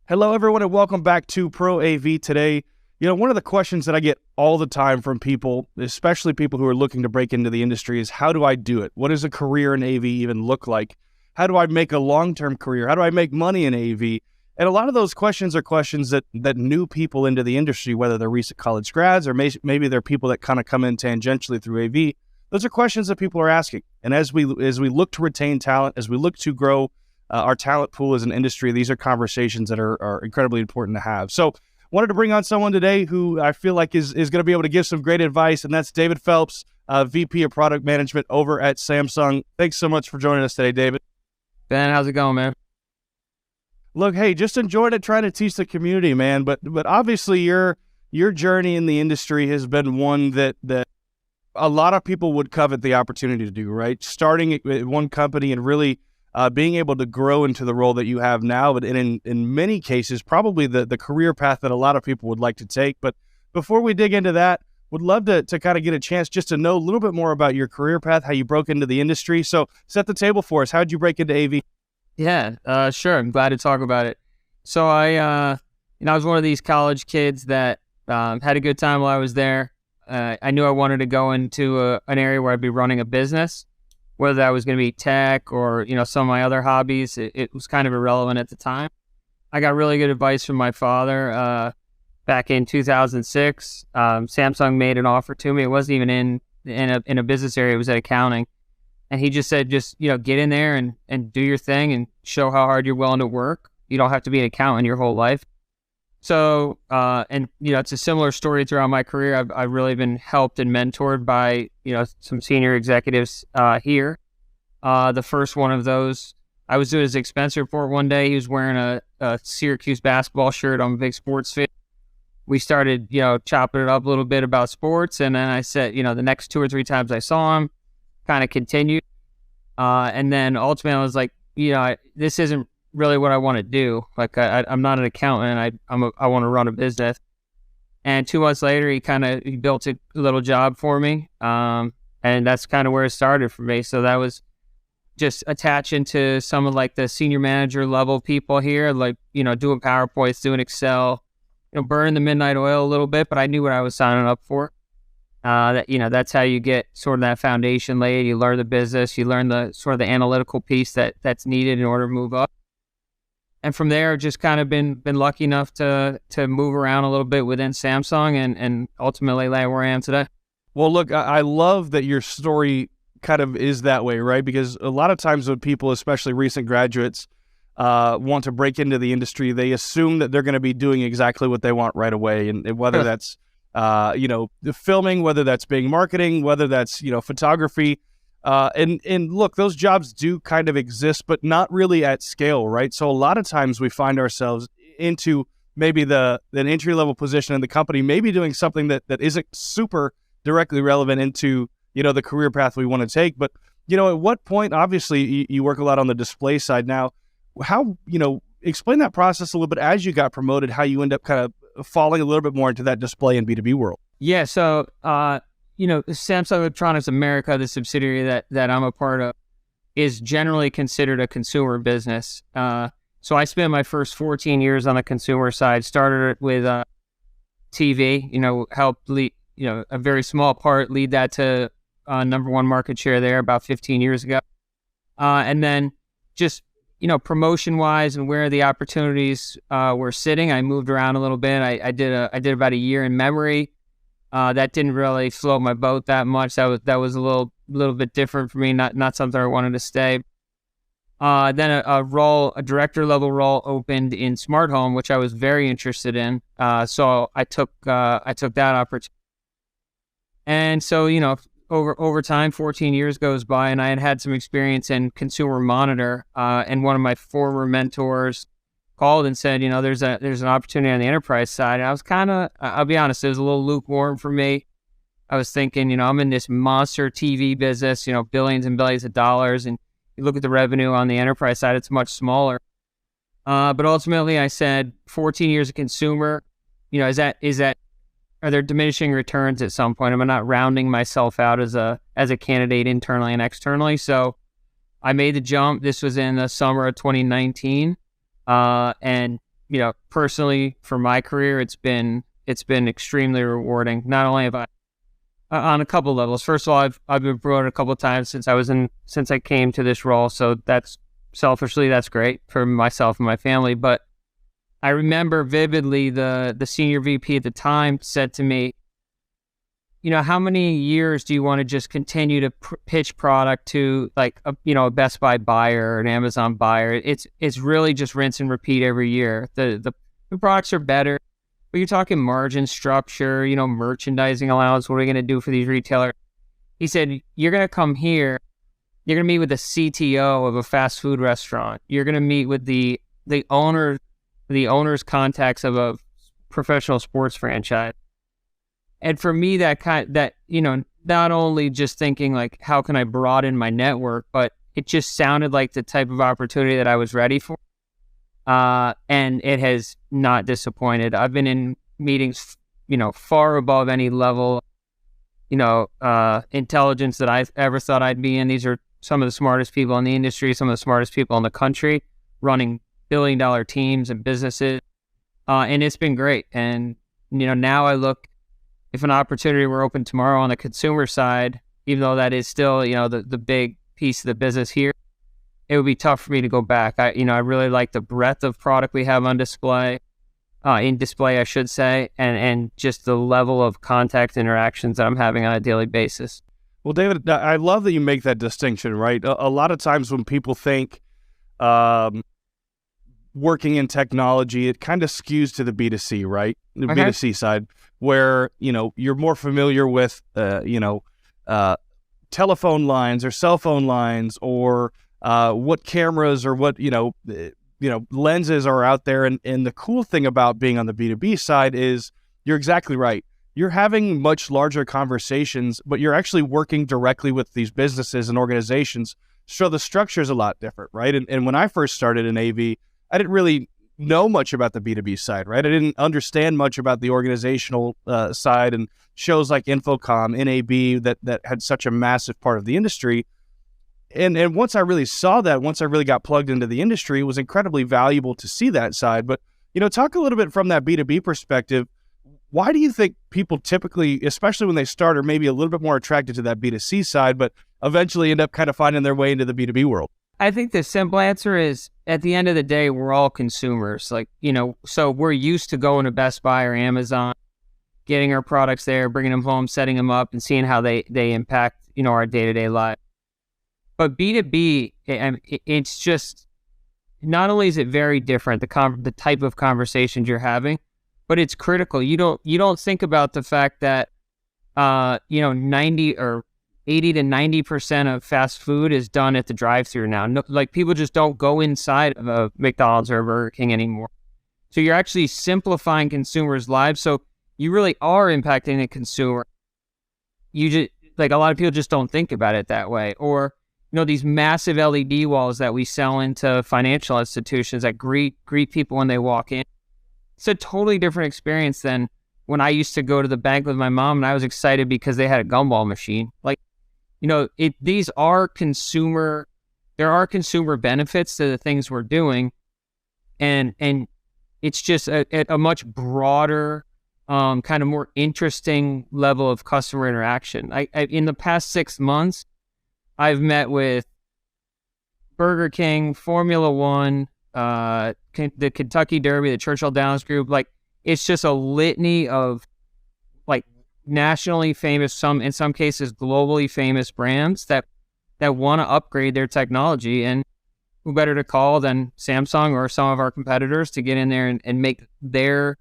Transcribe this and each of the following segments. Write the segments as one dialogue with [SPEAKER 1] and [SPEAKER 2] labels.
[SPEAKER 1] Hello, everyone, and welcome back to Pro AV today. One of the questions that I get all the time from people, especially people who are looking to break into the industry, is how do I do it? What does a career in AV even look like? How do I make a long-term career? How do I make money in AV? And a lot of those questions are questions that new people into the industry, whether they're recent college grads or maybe they're people that kind of come in tangentially through AV, those are questions that people are asking. And as we look to retain talent, as we look to grow our talent pool as an industry, these are conversations that are incredibly important to have. So wanted to bring on someone today who I feel like is going to be able to give some great advice, and that's David Phelps, VP of Product Management over at Samsung. Thanks so much for joining us today, David.
[SPEAKER 2] Ben, how's it going, man?
[SPEAKER 1] Look, hey, just enjoyed it trying to teach the community, man. But obviously your journey in the industry has been one that a lot of people would covet the opportunity to do, right? Starting at one company and really being able to grow into the role that you have now, but in many cases, probably the career path that a lot of people would like to take. But before we dig into that, would love to kind of get a chance just to know a little bit more about your career path, how you broke into the industry. So set the table for us. How did you break into AV?
[SPEAKER 2] Yeah, sure. I'm glad to talk about it. So I was one of these college kids that had a good time while I was there. I knew I wanted to go into an area where I'd be running a business, whether that was going to be tech or, some of my other hobbies. It was kind of irrelevant at the time. I got really good advice from my father back in 2006. Samsung made an offer to me. It wasn't even in a business area. It was at accounting. And he just said, get in there and do your thing and show how hard you're willing to work. You don't have to be an accountant your whole life. So, it's a similar story throughout my career. I've really been helped and mentored by, some senior executives here. The first one of those, I was doing his expense report one day. He was wearing a Syracuse basketball shirt. I'm a big sports fan. We started, chopping it up a little bit about sports. And then I said, the next 2 or 3 times I saw him, kind of continued. And then ultimately I was like, this isn't really what I want to do. Like I'm not an accountant. I want to run a business. And 2 months later, he built a little job for me. And that's kind of where it started for me. So that was just attaching to some of like the senior manager level people here, like, doing PowerPoints, doing Excel, burning the midnight oil a little bit, but I knew what I was signing up for. That's how you get sort of that foundation laid. You learn the business, you learn the sort of the analytical piece that's needed in order to move up. And from there, just kind of been lucky enough to move around a little bit within Samsung and ultimately land where I am today.
[SPEAKER 1] Well, look, I love that your story kind of is that way, right? Because a lot of times when people, especially recent graduates, want to break into the industry, they assume that they're going to be doing exactly what they want right away. And whether that's the filming, whether that's being marketing, whether that's, photography. And look, those jobs do kind of exist, but not really at scale, right? So a lot of times we find ourselves into maybe an entry-level position in the company, maybe doing something that isn't super directly relevant into, the career path we want to take. But, at what point, obviously, you work a lot on the display side now. How, explain that process a little bit as you got promoted, how you end up kind of falling a little bit more into that display and B2B world.
[SPEAKER 2] Yeah, so, Samsung Electronics America, the subsidiary that I'm a part of, is generally considered a consumer business. So I spent my first 14 years on the consumer side, started with TV, helped lead, a very small part, lead that to number 1 market share there about 15 years ago. And then just, promotion-wise and where the opportunities were sitting, I moved around a little bit. I did about a year in memory. That didn't really float my boat that much. That was a little bit different for me. Not something I wanted to stay. Then a director level role opened in smart home, which I was very interested in. So I took that opportunity. And so, over time, 14 years goes by, and I had some experience in consumer monitor. And one of my former mentors called and said, there's an opportunity on the enterprise side. And I was I'll be honest, it was a little lukewarm for me. I was thinking, I'm in this monster TV business, billions and billions of dollars. And you look at the revenue on the enterprise side, it's much smaller. But ultimately I said, 14 years of consumer, are there diminishing returns at some point? Am I not rounding myself out as a candidate internally and externally? So I made the jump. This was in the summer of 2019. And personally for my career, it's been extremely rewarding. Not only have I on a couple levels. First of all, I've been promoted a couple of times since I came to this role. So that's great for myself and my family. But I remember vividly the senior VP at the time said to me, how many years do you want to just continue to pitch product to like a Best Buy buyer or an Amazon buyer? It's really just rinse and repeat every year. The products are better, but you're talking margin structure, merchandising allowance. What are we going to do for these retailers? He said, you're going to come here. You're going to meet with the CTO of a fast food restaurant. You're going to meet with the owner's contacts of a professional sports franchise. And for me, not only just thinking like, how can I broaden my network, but it just sounded like the type of opportunity that I was ready for. And it has not disappointed. I've been in meetings, far above any level, intelligence that I've ever thought I'd be in. These are some of the smartest people in the industry, some of the smartest people in the country, running billion-dollar teams and businesses. And it's been great. And, now I look, if an opportunity were open tomorrow on the consumer side, even though that is still, the big piece of the business here, it would be tough for me to go back. I really like the breadth of product we have on display, I should say, and just the level of contact interactions that I'm having on a daily basis.
[SPEAKER 1] Well, David, I love that you make that distinction, right? A lot of times when people think working in technology, it kind of skews to the B2C, right? The B2C side, where, you're more familiar with, telephone lines or cell phone lines or what cameras or what, lenses are out there. And the cool thing about being on the B2B side is you're exactly right. You're having much larger conversations, but you're actually working directly with these businesses and organizations. So the structure is a lot different, right? And when I first started in AV, I didn't really know much about the B2B side, right? I didn't understand much about the organizational side and shows like Infocom, NAB that had such a massive part of the industry. And once I really saw that, once I really got plugged into the industry, it was incredibly valuable to see that side. But, talk a little bit from that B2B perspective. Why do you think people typically, especially when they start, are maybe a little bit more attracted to that B2C side, but eventually end up kind of finding their way into the B2B world?
[SPEAKER 2] I think the simple answer is, at the end of the day, we're all consumers. So we're used to going to Best Buy or Amazon, getting our products there, bringing them home, setting them up, and seeing how they impact, our day-to-day life. But B2B, it's just, not only is it very different, the type of conversations you're having, but it's critical. You don't think about the fact that, 90 or 80 to 90% of fast food is done at the drive-thru now. No, like people just don't go inside of a McDonald's or a Burger King anymore. So you're actually simplifying consumers' lives. So you really are impacting the consumer. You just, like, a lot of people just don't think about it that way. Or, these massive LED walls that we sell into financial institutions that greet people when they walk in. It's a totally different experience than when I used to go to the bank with my mom and I was excited because they had a gumball machine. Like, there are consumer benefits to the things we're doing, and it's just a much broader, kind of more interesting level of customer interaction. I in the past 6 months, I've met with Burger King, Formula One, the Kentucky Derby, the Churchill Downs Group. Like, it's just a litany of like nationally famous, in some cases globally famous brands that want to upgrade their technology, and who better to call than Samsung or some of our competitors to get in there and make their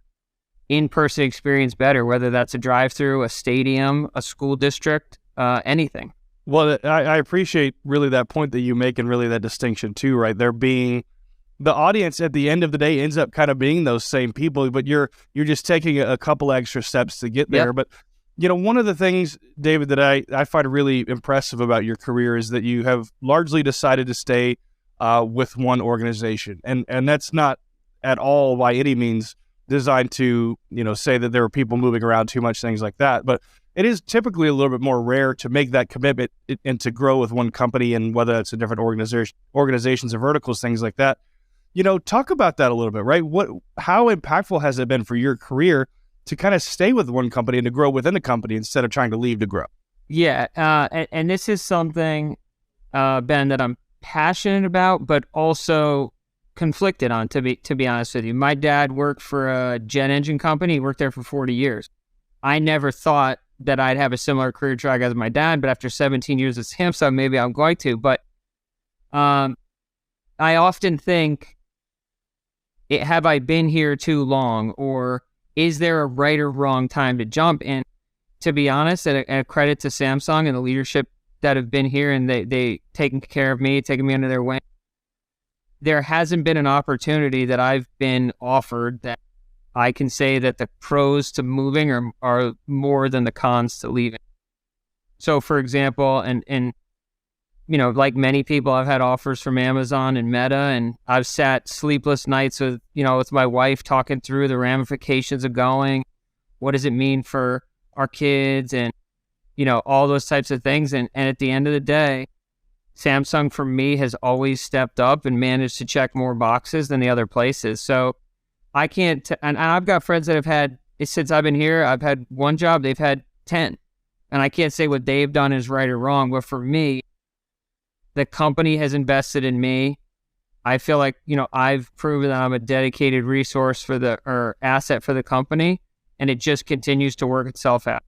[SPEAKER 2] in-person experience better, whether that's a drive-through, a stadium, a school district, anything.
[SPEAKER 1] Well, I appreciate really that point that you make and really that distinction too, right? There being the audience at the end of the day ends up kind of being those same people, but you're just taking a couple extra steps to get there. Yep. But, one of the things, David, that I find really impressive about your career is that you have largely decided to stay with one organization. And that's not at all by any means designed to, say that there are people moving around too much, things like that. But it is typically a little bit more rare to make that commitment and to grow with one company, and whether it's in different organizations or verticals, things like that. Talk about that a little bit, right? How impactful has it been for your career to kind of stay with one company and to grow within the company instead of trying to leave to grow?
[SPEAKER 2] Yeah, and this is something, Ben, that I'm passionate about, but also conflicted on. To be honest with you, my dad worked for a jet engine company. He worked there for 40 years. I never thought that I'd have a similar career track as my dad, but after 17 years at Samsung, maybe I'm going to. But I often think, have I been here too long, or is there a right or wrong time to jump? And to be honest, and a credit to Samsung and the leadership that have been here, and they taken care of me, taking me under their wing, there hasn't been an opportunity that I've been offered that I can say that the pros to moving are more than the cons to leaving. So, for example, and like many people, I've had offers from Amazon and Meta, and I've sat sleepless nights with my wife talking through the ramifications of going. What does it mean for our kids, and all those types of things. And at the end of the day, Samsung for me has always stepped up and managed to check more boxes than the other places. So I can't, and I've got friends that have had, since I've been here, I've had one job, they've had 10. And I can't say what they've done is right or wrong, but for me, the company has invested in me. I feel like, I've proven that I'm a dedicated resource or asset for the company, and it just continues to work itself out.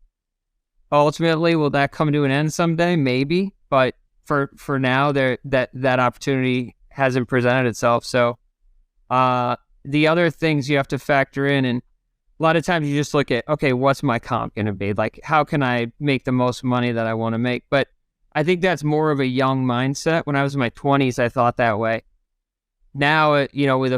[SPEAKER 2] Ultimately, will that come to an end someday? Maybe, but for now, that opportunity hasn't presented itself. So the other things you have to factor in, and a lot of times you just look at, okay, what's my comp going to be? Like, how can I make the most money that I want to make? But I think that's more of a young mindset. When I was in my 20s, I thought that way. Now, with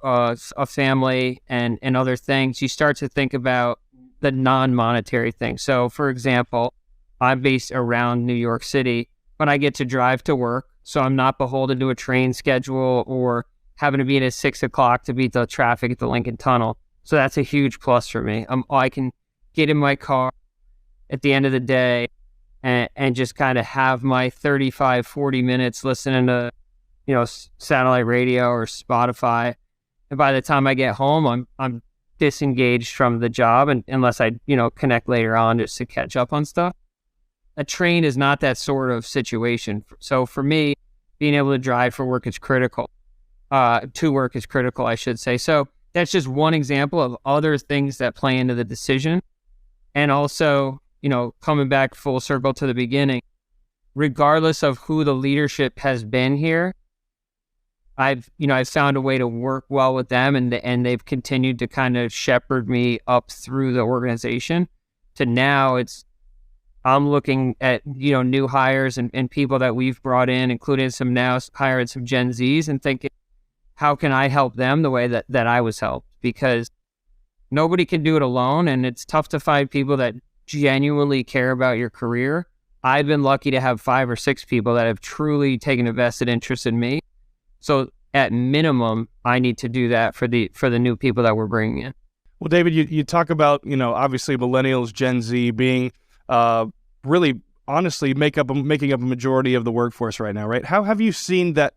[SPEAKER 2] a family and other things, you start to think about the non-monetary things. So, for example, I'm based around New York City, but I get to drive to work, so I'm not beholden to a train schedule or having to be in at 6 o'clock to beat the traffic at the Lincoln Tunnel. So that's a huge plus for me. I can get in my car at the end of the day and just kind of have my 35, 40 minutes listening to, satellite radio or Spotify. And by the time I get home, I'm disengaged from the job, and unless I, connect later on just to catch up on stuff. A train is not that sort of situation. So for me, being able to drive for work is critical. To work is critical, I should say. So that's just one example of other things that play into the decision. And also, coming back full circle to the beginning, regardless of who the leadership has been here, I've found a way to work well with them, and they've continued to kind of shepherd me up through the organization to now I'm looking at, new hires and people that we've brought in, including some now hiring some Gen Zs, and thinking, how can I help them the way that I was helped? Because nobody can do it alone, and it's tough to find people that genuinely care about your career. I've been lucky to have 5 or 6 people that have truly taken a vested interest in me. So at minimum, I need to do that for the new people that we're bringing in.
[SPEAKER 1] Well, David, you talk about, obviously millennials, Gen Z being really honestly making up a majority of the workforce right now, right? How have you seen that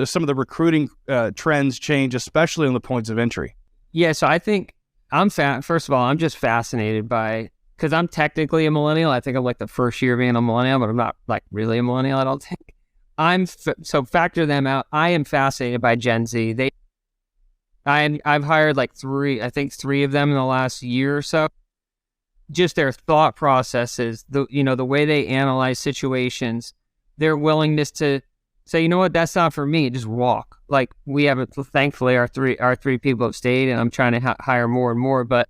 [SPEAKER 1] some of the recruiting trends change, especially on the points of entry?
[SPEAKER 2] Yeah, so I think first of all, I'm just fascinated by, because I'm technically a millennial. I think I'm like the first year being a millennial, but I'm not like really a millennial, I don't think. So factor them out. I am fascinated by Gen Z. I've hired like 3 of them in the last year or so. Just their thought processes, the way they analyze situations, their willingness to say, you know what, that's not for me, just walk. Like, we haven't, thankfully, our three people have stayed, and I'm trying to hire more and more, but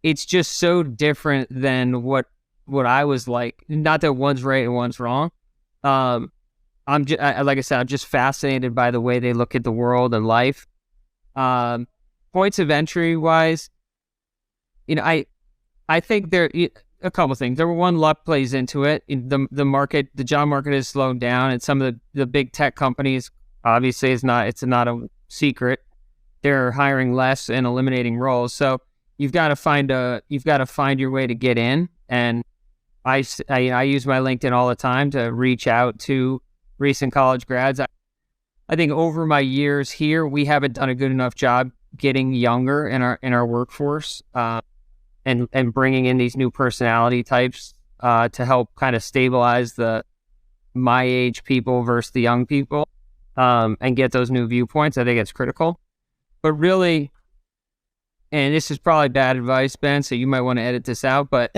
[SPEAKER 2] it's just so different than what I was like. Not that one's right and one's wrong. Like I said, I'm just fascinated by the way they look at the world and life. Points of entry wise, I think there a couple of things. Number one, luck plays into it. The job market has slowed down, and some of the big tech companies, obviously, it's not a secret, they're hiring less and eliminating roles. So you've got to find your way to get in. And I use my LinkedIn all the time to reach out to recent college grads. I think over my years here, we haven't done a good enough job getting younger in our workforce, and bringing in these new personality types to help kind of stabilize the my age people versus the young people, and get those new viewpoints. I think it's critical. But really, and this is probably bad advice, Ben, so you might want to edit this out, but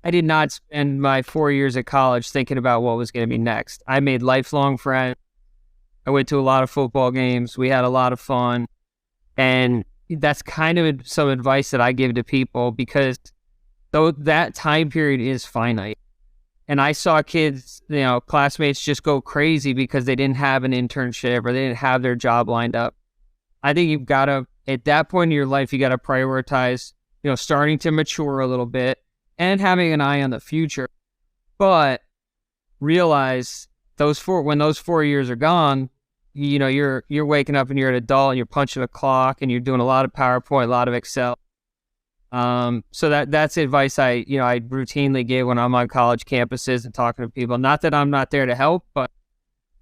[SPEAKER 2] I did not spend my 4 years at college thinking about what was going to be next. I made lifelong friends. I went to a lot of football games. We had a lot of fun. And that's kind of some advice that I give to people, because though that time period is finite. And I saw kids, classmates just go crazy because they didn't have an internship or they didn't have their job lined up. I think you've got to, at that point in your life, you got to prioritize, starting to mature a little bit and having an eye on the future. But realize when those 4 years are gone, you're waking up and you're an adult and you're punching a clock and you're doing a lot of PowerPoint, a lot of Excel. So that's advice I routinely give when I'm on college campuses and talking to people. Not that I'm not there to help, but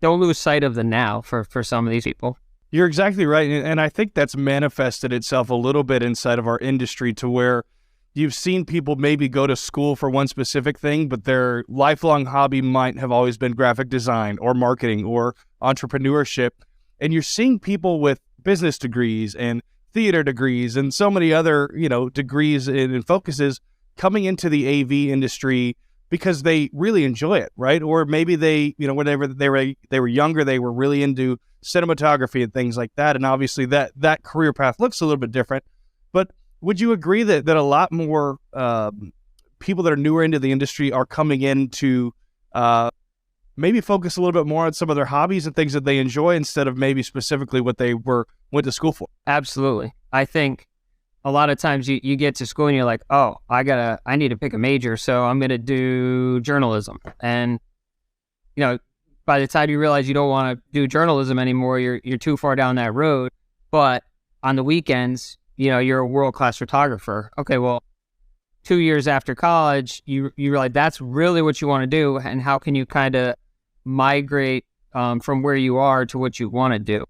[SPEAKER 2] don't lose sight of the now for some of these people.
[SPEAKER 1] You're exactly right. And I think that's manifested itself a little bit inside of our industry, to where you've seen people maybe go to school for one specific thing, but their lifelong hobby might have always been graphic design or marketing or entrepreneurship. And you're seeing people with business degrees and theater degrees and so many other, degrees and focuses coming into the AV industry because they really enjoy it, right? Or maybe they, whenever they were younger, they were really into cinematography and things like that. And obviously that career path looks a little bit different. But would you agree that a lot more people that are newer into the industry are coming in to maybe focus a little bit more on some of their hobbies and things that they enjoy, instead of maybe specifically what they went to school for?
[SPEAKER 2] Absolutely. I think a lot of times you get to school and you're like, oh, I need to pick a major, so I'm going to do journalism. And, by the time you realize you don't want to do journalism anymore, you're too far down that road. But on the weekends, you're a world-class photographer. Okay, well, 2 years after college, you realize that's really what you want to do, and how can you kind of migrate from where you are to what you want to do?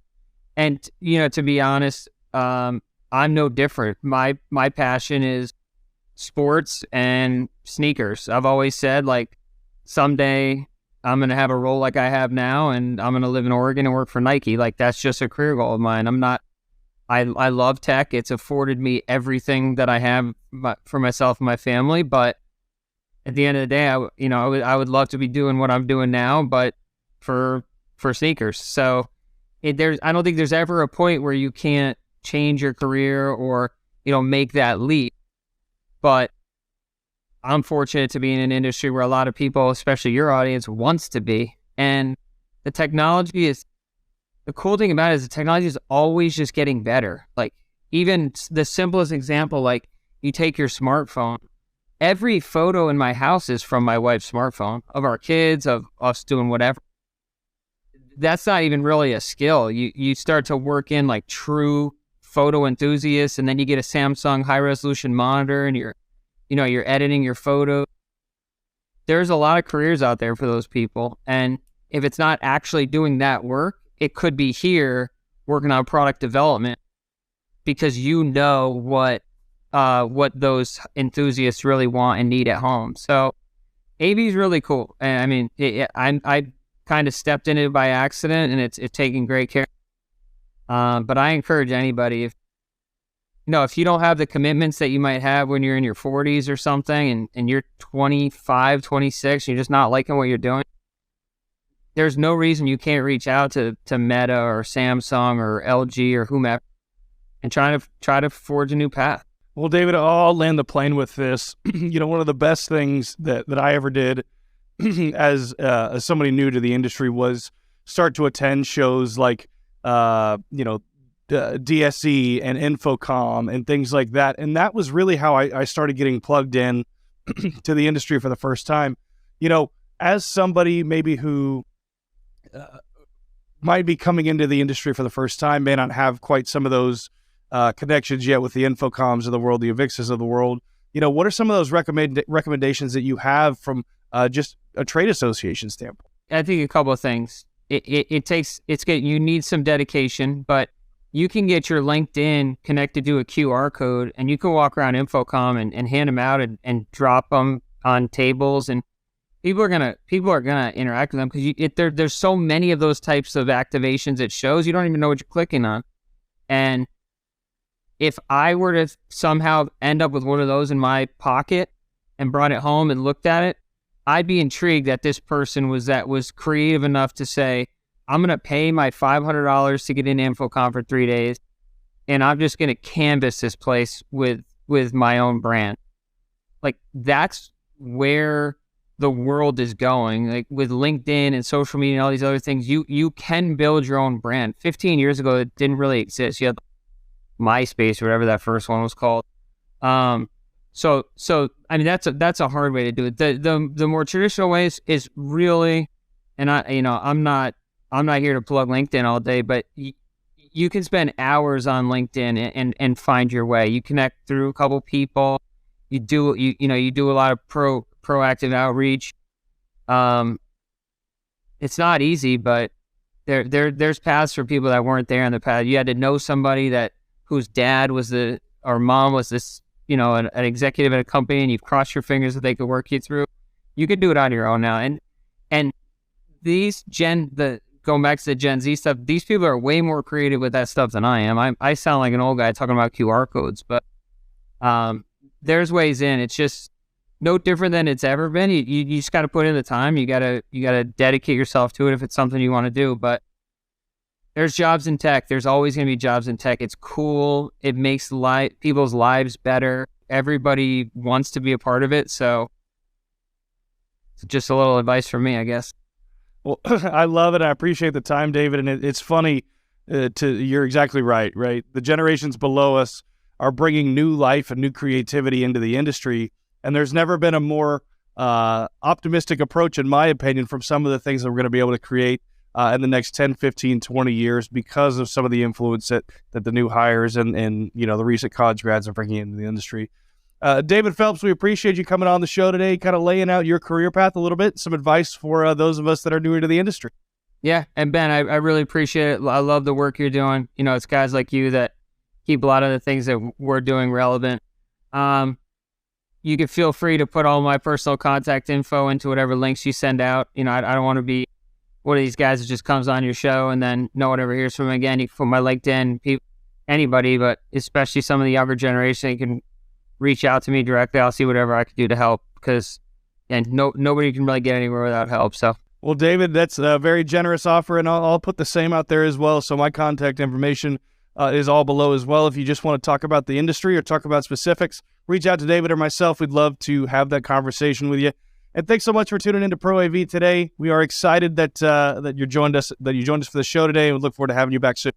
[SPEAKER 2] And, to be honest, I'm no different. My passion is sports and sneakers. I've always said, like, someday I'm going to have a role like I have now, and I'm going to live in Oregon and work for Nike. Like, that's just a career goal of mine. I love tech. It's afforded me everything that I have for myself and my family. But at the end of the day, I would love to be doing what I'm doing now, but for sneakers. So I don't think there's ever a point where you can't change your career or, make that leap. But I'm fortunate to be in an industry where a lot of people, especially your audience, wants to be. And the cool thing about it is the technology is always just getting better. Like, even the simplest example, like, you take your smartphone. Every photo in my house is from my wife's smartphone, of our kids, of us doing whatever. That's not even really a skill. You start to work in, like, true photo enthusiasts, and then you get a Samsung high resolution monitor and you're editing your photo. There's a lot of careers out there for those people. And if it's not actually doing that work, it could be here working on product development, because what those enthusiasts really want and need at home. So AV is really cool. And I mean, I kind of stepped into it by accident, and it's taking great care. But I encourage anybody, if you don't have the commitments that you might have when you're in your 40s or something, and you're 25, 26, you're just not liking what you're doing, there's no reason you can't reach out to Meta or Samsung or LG or whomever and try to forge a new path.
[SPEAKER 1] Well, David, I'll land the plane with this. One of the best things that I ever did as somebody new to the industry was start to attend shows like, DSE and Infocom and things like that. And that was really how I started getting plugged in to the industry for the first time. As somebody maybe who might be coming into the industry for the first time, may not have quite some of those connections yet with the Infocoms of the world, the Avixas of the world. What are some of those recommendations that you have from just a trade association standpoint?
[SPEAKER 2] I think a couple of things. you need some dedication, but you can get your LinkedIn connected to a QR code, and you can walk around Infocom and hand them out and drop them on tables, and people are gonna interact with them because there's so many of those types of activations at shows, you don't even know what you're clicking on. And if I were to somehow end up with one of those in my pocket and brought it home and looked at it, I'd be intrigued that this person was creative enough to say, I'm going to pay my $500 to get into Infocom for 3 days, and I'm just going to canvas this place with my own brand. Like, that's where the world is going. Like, with LinkedIn and social media and all these other things, you can build your own brand. 15 years ago, it didn't really exist. You had MySpace or whatever that first one was called. So I mean, that's a hard way to do it. The more traditional ways is really, and I'm not here to plug LinkedIn all day, but you can spend hours on LinkedIn and find your way. You connect through a couple people. You do a lot of proactive outreach. It's not easy, but there's paths for people that weren't there in the past. You had to know somebody whose dad was or mom was this, an executive at a company, and you've crossed your fingers that they could work you through. You could do it on your own now. And these going back to the Gen Z stuff, these people are way more creative with that stuff than I am. I sound like an old guy talking about QR codes, but there's ways in. It's just no different than it's ever been. You just got to put in the time. You gotta dedicate yourself to it if it's something you want to do. But there's jobs in tech. There's always going to be jobs in tech. It's cool. It makes people's lives better. Everybody wants to be a part of it. So it's just a little advice from me, I guess.
[SPEAKER 1] Well, I love it. I appreciate the time, David. And it's funny. You're exactly right. The generations below us are bringing new life and new creativity into the industry. And there's never been a more optimistic approach, in my opinion, from some of the things that we're going to be able to create in the next 10, 15, 20 years because of some of the influence that the new hires and the recent college grads are bringing into the industry. David Phelps, we appreciate you coming on the show today, kind of laying out your career path a little bit, some advice for those of us that are newer to the industry.
[SPEAKER 2] Yeah, and Ben, I really appreciate it. I love the work you're doing. It's guys like you that keep a lot of the things that we're doing relevant. You can feel free to put all my personal contact info into whatever links you send out. I don't want to be one of these guys that just comes on your show and then no one ever hears from him again. You can put my LinkedIn, anybody, but especially some of the younger generation, you can reach out to me directly. I'll see whatever I can do to help because nobody can really get anywhere without help. So.
[SPEAKER 1] Well, David, that's a very generous offer, and I'll put the same out there as well. So my contact information is all below as well. If you just want to talk about the industry or talk about specifics, reach out to David or myself. We'd love to have that conversation with you. And thanks so much for tuning into Pro AV today. We are excited that you joined us for the show today, and we look forward to having you back soon.